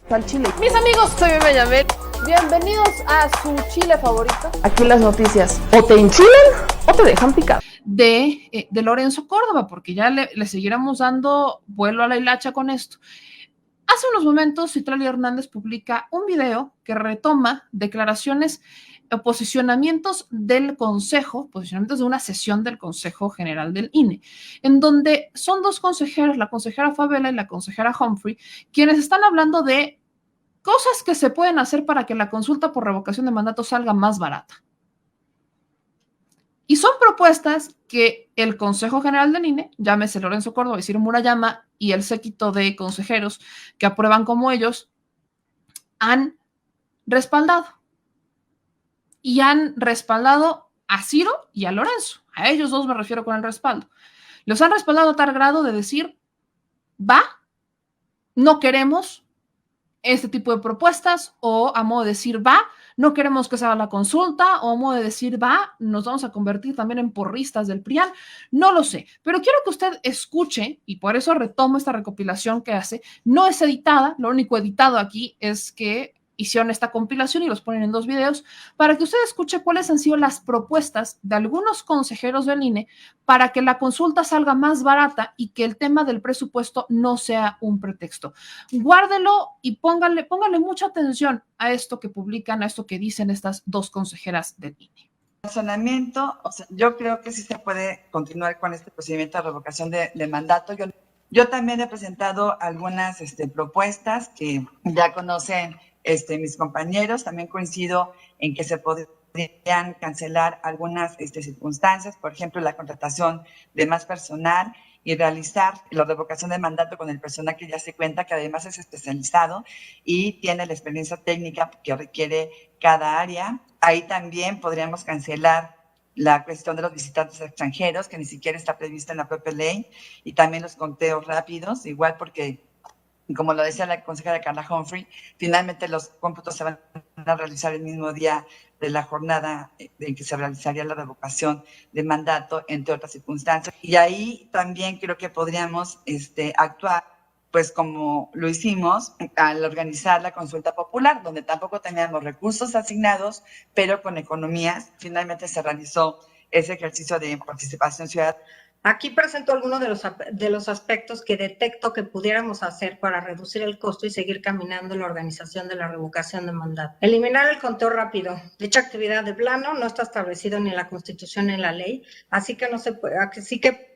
Al chile. Mis amigos, soy Bebe Yamel. Bienvenidos a su chile favorito. Aquí las noticias o te enchilan o te dejan picar. De Lorenzo Córdoba, porque ya le seguiremos dando vuelo a la hilacha con esto. Hace unos momentos, Citlali Hernández publica un video que retoma declaraciones o posicionamientos del Consejo, posicionamientos de una sesión del Consejo General del INE, en donde son dos consejeros, la consejera Favela y la consejera Humphrey, quienes están hablando de cosas que se pueden hacer para que la consulta por revocación de mandato salga más barata. Y son propuestas que el Consejo General del INE, llámese Lorenzo Córdoba y Ciro Murayama, y el séquito de consejeros que aprueban como ellos, han respaldado. Y han respaldado a Ciro y a Lorenzo. A ellos dos me refiero con el respaldo. Los han respaldado a tal grado de decir, va, no queremos este tipo de propuestas, o a modo de decir, va, no queremos que se haga la consulta, o a modo de decir, va, nos vamos a convertir también en porristas del PRIAN, no lo sé, pero quiero que usted escuche, y por eso retomo esta recopilación que hace, no es editada, lo único editado aquí es que hicieron esta compilación y los ponen en dos videos, para que usted escuche cuáles han sido las propuestas de algunos consejeros del INE para que la consulta salga más barata y que el tema del presupuesto no sea un pretexto. Guárdelo y póngale mucha atención a esto que publican, a esto que dicen estas dos consejeras del INE. Razonamiento, o sea, yo creo que sí se puede continuar con este procedimiento de revocación de mandato. Yo también he presentado algunas propuestas que ya conocen mis compañeros. También coincido en que se podrían cancelar algunas circunstancias, por ejemplo, la contratación de más personal y realizar la revocación de mandato con el personal que ya se cuenta, que además es especializado y tiene la experiencia técnica que requiere cada área. Ahí también podríamos cancelar la cuestión de los visitantes extranjeros, que ni siquiera está prevista en la propia ley, y también los conteos rápidos, igual porque, como lo decía la consejera Carla Humphrey, finalmente los cómputos se van a realizar el mismo día de la jornada en que se realizaría la revocación de mandato, entre otras circunstancias. Y ahí también creo que podríamos actuar, pues como lo hicimos al organizar la consulta popular, donde tampoco teníamos recursos asignados, pero con economías. Finalmente se realizó ese ejercicio de participación ciudadana. Aquí presento algunos de los aspectos que detecto que pudiéramos hacer para reducir el costo y seguir caminando en la organización de la revocación de mandato. Eliminar el conteo rápido. Dicha actividad de plano no está establecido ni en la Constitución ni en la ley, así que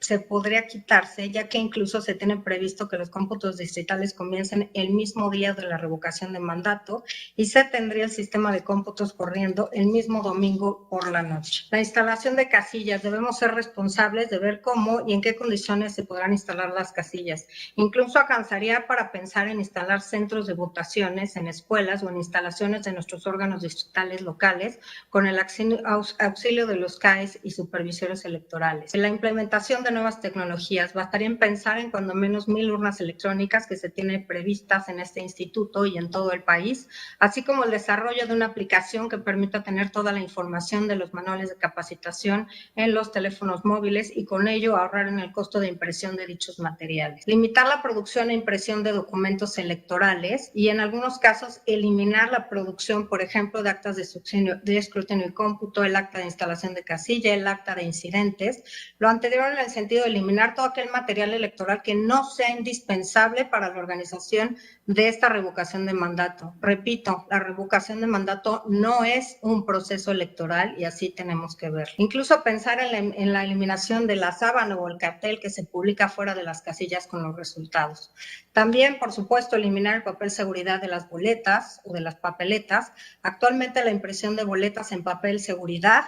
se podría quitarse, ya que incluso se tiene previsto que los cómputos distritales comiencen el mismo día de la revocación de mandato y se tendría el sistema de cómputos corriendo el mismo domingo por la noche. La instalación de casillas. Debemos ser responsables de ver cómo y en qué condiciones se podrán instalar las casillas. Incluso alcanzaría para pensar en instalar centros de votaciones en escuelas o en instalaciones de nuestros órganos distritales locales con el auxilio de los CAEs y supervisores electorales. En la implementación de nuevas tecnologías, bastaría en pensar en cuando menos 1,000 urnas electrónicas que se tienen previstas en este instituto y en todo el país, así como el desarrollo de una aplicación que permita tener toda la información de los manuales de capacitación en los teléfonos móviles y con ello ahorrar en el costo de impresión de dichos materiales. Limitar la producción e impresión de documentos electorales y en algunos casos eliminar la producción, por ejemplo, de actas de escrutinio y cómputo, el acta de instalación de casilla, el acta de incidentes. Lo anterior en el sentido de eliminar todo aquel material electoral que no sea indispensable para la organización de esta revocación de mandato. Repito, la revocación de mandato no es un proceso electoral y así tenemos que ver. Incluso pensar en la eliminación de la sábana o el cartel que se publica fuera de las casillas con los resultados. También, por supuesto, eliminar el papel seguridad de las boletas o de las papeletas. Actualmente la impresión de boletas en papel seguridad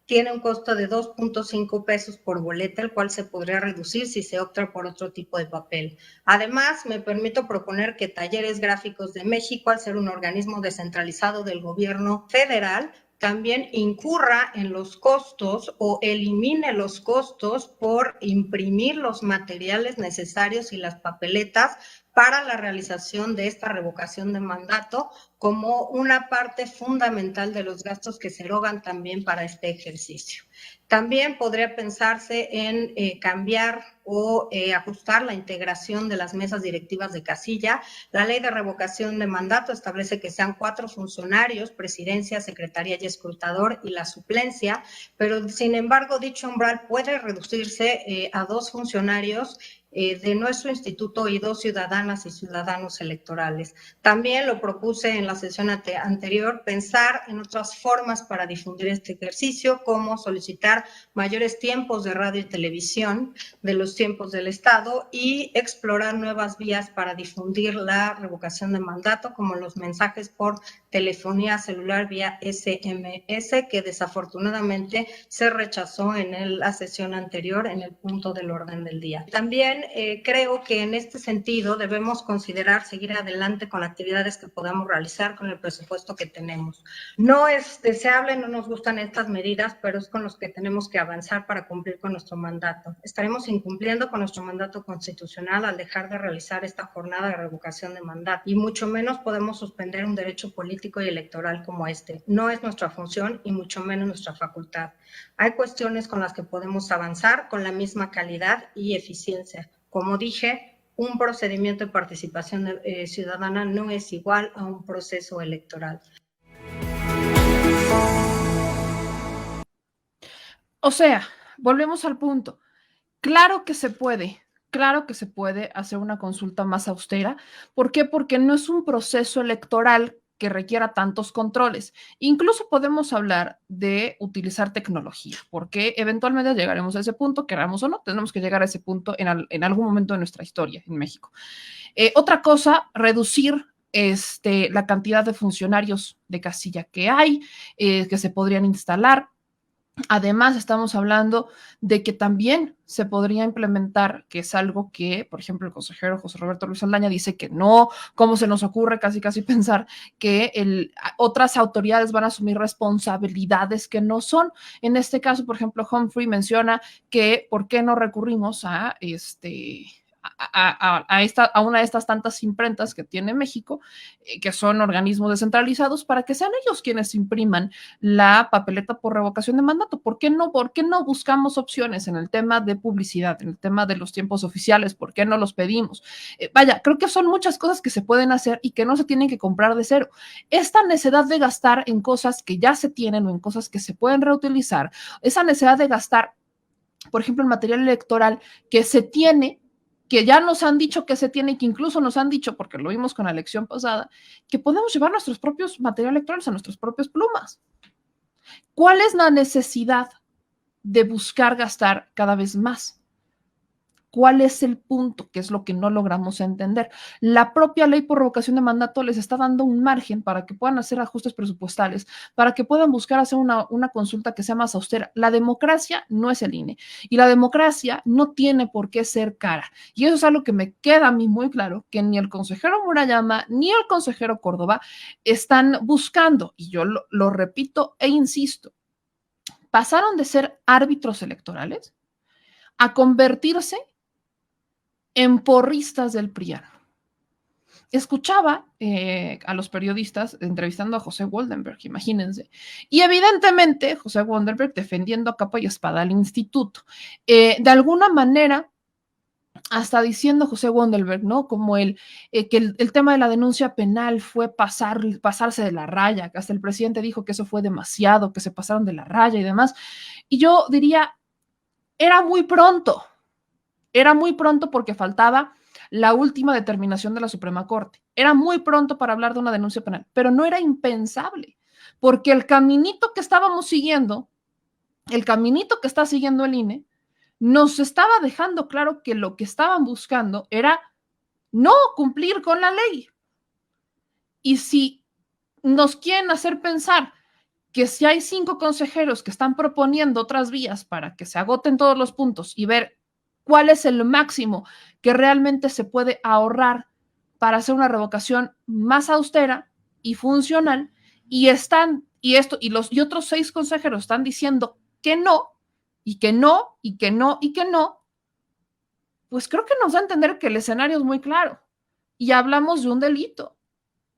tiene un costo de 2.5 pesos por boleta, el cual se podría reducir si se opta por otro tipo de papel. Además, me permito proponer que Talleres Gráficos de México, al ser un organismo descentralizado del gobierno federal, también incurra en los costos o elimine los costos por imprimir los materiales necesarios y las papeletas para la realización de esta revocación de mandato como una parte fundamental de los gastos que se erogan también para este ejercicio. También podría pensarse en cambiar o ajustar la integración de las mesas directivas de casilla. La ley de revocación de mandato establece que sean 4 funcionarios, presidencia, secretaría y escrutador y la suplencia, pero sin embargo dicho umbral puede reducirse a 2 funcionarios de nuestro instituto y 2 ciudadanas y ciudadanos electorales. También lo propuse en la sesión anterior, pensar en otras formas para difundir este ejercicio, como solicitar mayores tiempos de radio y televisión de los tiempos del Estado y explorar nuevas vías para difundir la revocación de mandato, como los mensajes por telefonía celular vía SMS, que desafortunadamente se rechazó en la sesión anterior en el punto del orden del día. También creo que en este sentido debemos considerar seguir adelante con actividades que podamos realizar con el presupuesto que tenemos. No es deseable, no nos gustan estas medidas, pero es con los que tenemos que avanzar para cumplir con nuestro mandato. Estaremos incumpliendo con nuestro mandato constitucional al dejar de realizar esta jornada de revocación de mandato y mucho menos podemos suspender un derecho político y electoral como este. No es nuestra función y mucho menos nuestra facultad. Hay cuestiones con las que podemos avanzar con la misma calidad y eficiencia. Como dije, un procedimiento de participación ciudadana no es igual a un proceso electoral. O sea, volvemos al punto. Claro que se puede hacer una consulta más austera. ¿Por qué? Porque no es un proceso electoral que requiera tantos controles. Incluso podemos hablar de utilizar tecnología, porque eventualmente llegaremos a ese punto, queramos o no, tenemos que llegar a ese punto en algún momento de nuestra historia en México. Otra cosa, reducir la cantidad de funcionarios de casilla que hay, que se podrían instalar. Además, estamos hablando de que también se podría implementar, que es algo que, por ejemplo, el consejero José Roberto Luis Saldaña dice que no, ¿cómo se nos ocurre casi pensar que otras autoridades van a asumir responsabilidades que no son? En este caso, por ejemplo, Humphrey menciona que ¿por qué no recurrimos a una de estas tantas imprentas que tiene México, que son organismos descentralizados, para que sean ellos quienes impriman la papeleta por revocación de mandato? ¿Por qué no buscamos opciones en el tema de publicidad, en el tema de los tiempos oficiales? ¿Por qué no los pedimos? Creo que son muchas cosas que se pueden hacer y que no se tienen que comprar de cero. Esta necesidad de gastar en cosas que ya se tienen o en cosas que se pueden reutilizar, esa necesidad de gastar, por ejemplo, en material electoral que se tiene, que ya nos han dicho que se tiene, que incluso nos han dicho, porque lo vimos con la elección pasada, que podemos llevar nuestros propios materiales electorales a nuestras propias plumas. ¿Cuál es la necesidad de buscar gastar cada vez más? ¿Cuál es el punto? ¿Qué es lo que no logramos entender? La propia ley por revocación de mandato les está dando un margen para que puedan hacer ajustes presupuestales, para que puedan buscar hacer una consulta que sea más austera. La democracia no es el INE y la democracia no tiene por qué ser cara. Y eso es algo que me queda a mí muy claro, que ni el consejero Murayama ni el consejero Córdoba están buscando. Y yo lo repito e insisto, pasaron de ser árbitros electorales a convertirse en porristas del PRIAN. Escuchaba a los periodistas entrevistando a José Woldenberg, imagínense, y evidentemente José Woldenberg defendiendo a capa y espada al instituto. De alguna manera, hasta diciendo José Woldenberg, ¿no? Como que el tema de la denuncia penal fue pasarse de la raya, que hasta el presidente dijo que eso fue demasiado, que se pasaron de la raya y demás. Y yo diría, era muy pronto porque faltaba la última determinación de la Suprema Corte. Era muy pronto para hablar de una denuncia penal, pero no era impensable, porque el caminito que estábamos siguiendo, el caminito que está siguiendo el INE, nos estaba dejando claro que lo que estaban buscando era no cumplir con la ley. Y si nos quieren hacer pensar que si hay 5 consejeros que están proponiendo otras vías para que se agoten todos los puntos y ver cuál es el máximo que realmente se puede ahorrar para hacer una revocación más austera y funcional, y otros 6 consejeros están diciendo que no, y que no, pues creo que nos da a entender que el escenario es muy claro. y hablamos de un delito,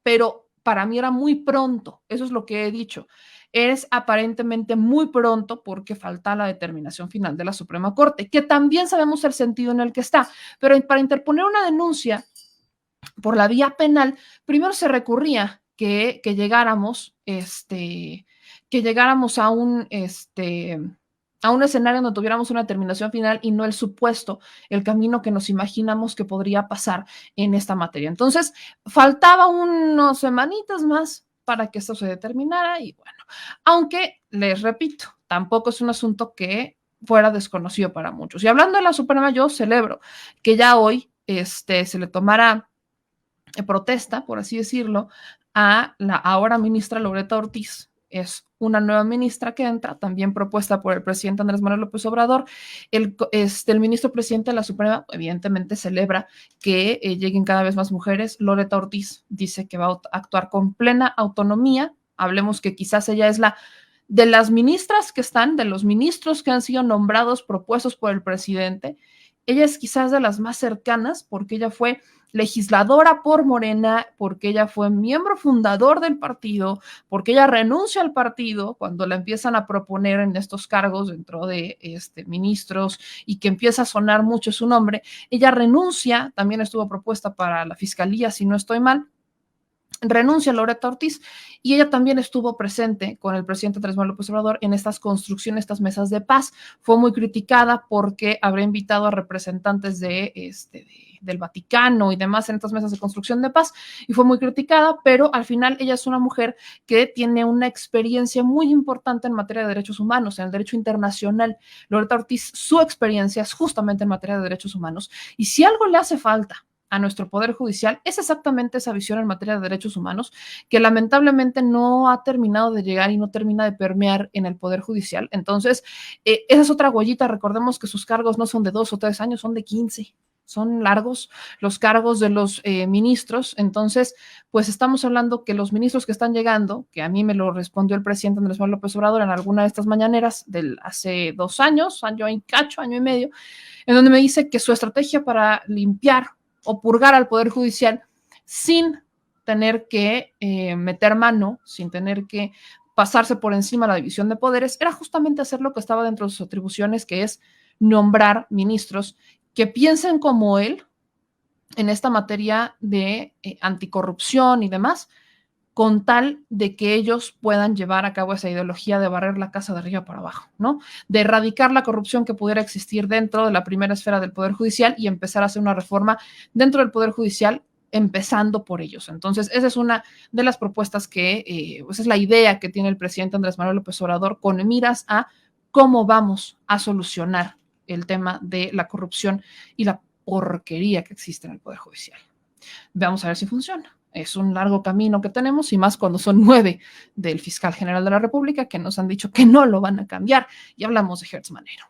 pero para mí era muy pronto, eso es lo que he dicho. Es aparentemente muy pronto porque falta la determinación final de la Suprema Corte, que también sabemos el sentido en el que está, pero para interponer una denuncia por la vía penal, primero se recurría que llegáramos a un escenario donde tuviéramos una determinación final y no el supuesto, el camino que nos imaginamos que podría pasar en esta materia. Entonces, faltaba unas semanitas más para que esto se determinara y bueno, aunque les repito, tampoco es un asunto que fuera desconocido para muchos. Y hablando de la Suprema, yo celebro que ya hoy se le tomara protesta, por así decirlo, a la ahora ministra Loretta Ortiz. Es una nueva ministra que entra, también propuesta por el presidente Andrés Manuel López Obrador. El ministro presidente de la Suprema, evidentemente, celebra que lleguen cada vez más mujeres. Loretta Ortiz dice que va a actuar con plena autonomía. Hablemos que quizás ella es la de las ministras que están, de los ministros que han sido nombrados, propuestos por el presidente. Ella es quizás de las más cercanas porque ella fue legisladora por Morena, porque ella fue miembro fundador del partido, porque ella renuncia al partido cuando la empiezan a proponer en estos cargos dentro de ministros y que empieza a sonar mucho su nombre. Ella renuncia, también estuvo propuesta para la fiscalía, si no estoy mal. Renuncia Loretta Ortiz y ella también estuvo presente con el presidente Andrés Manuel López Obrador en estas construcciones, estas mesas de paz. Fue muy criticada porque habría invitado a representantes del Vaticano y demás en estas mesas de construcción de paz y fue muy criticada, pero al final ella es una mujer que tiene una experiencia muy importante en materia de derechos humanos, en el derecho internacional. Loretta Ortiz, su experiencia es justamente en materia de derechos humanos y si algo le hace falta a nuestro Poder Judicial es exactamente esa visión en materia de derechos humanos que lamentablemente no ha terminado de llegar y no termina de permear en el Poder Judicial. Entonces, esa es otra huellita. Recordemos que sus cargos no son de 2 o 3 años, son de 15. Son largos los cargos de los ministros. Entonces, pues estamos hablando que los ministros que están llegando, que a mí me lo respondió el presidente Andrés Manuel López Obrador en alguna de estas mañaneras hace 2 años, año y cacho, año y medio, en donde me dice que su estrategia para limpiar o purgar al Poder Judicial sin tener que meter mano, sin tener que pasarse por encima de la división de poderes, era justamente hacer lo que estaba dentro de sus atribuciones, que es nombrar ministros que piensen como él en esta materia de anticorrupción y demás, con tal de que ellos puedan llevar a cabo esa ideología de barrer la casa de arriba para abajo, ¿no? De erradicar la corrupción que pudiera existir dentro de la primera esfera del Poder Judicial y empezar a hacer una reforma dentro del Poder Judicial, empezando por ellos. Entonces, esa es una de las propuestas que, esa es la idea que tiene el presidente Andrés Manuel López Obrador con miras a cómo vamos a solucionar el tema de la corrupción y la porquería que existe en el Poder Judicial. Vamos a ver si funciona. Es un largo camino que tenemos y más cuando son 9 del fiscal general de la República que nos han dicho que no lo van a cambiar y hablamos de Hertz Manero.